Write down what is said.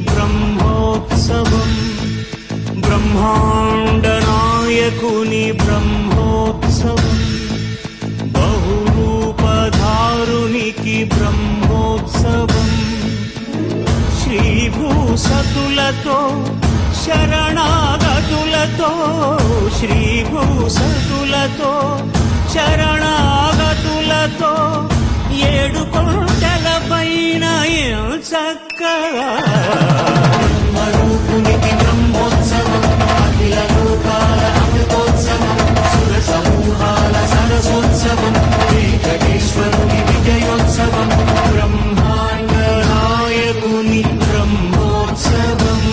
బ్రహ్మోత్సవం బ్రహ్మాండ నాయకుని బ్రహ్మోత్సవం బహురూపధారునికి బ్రహ్మోత్సవం శ్రీభూసతులతో శరణాగతులతో శ్రీభూసతులతో శరణాగతులతో ఏడు కొండల పైన చక్కగా బ్రహ్మరూపునికి బ్రహ్మోత్సవం అఖిల లోకాల అమృతోత్సవం సుర సమూహాల సరసోత్సవం వెంకటేశ్వరుని విజయోత్సవం బ్రహ్మాండ నాయకుని బ్రహ్మోత్సవం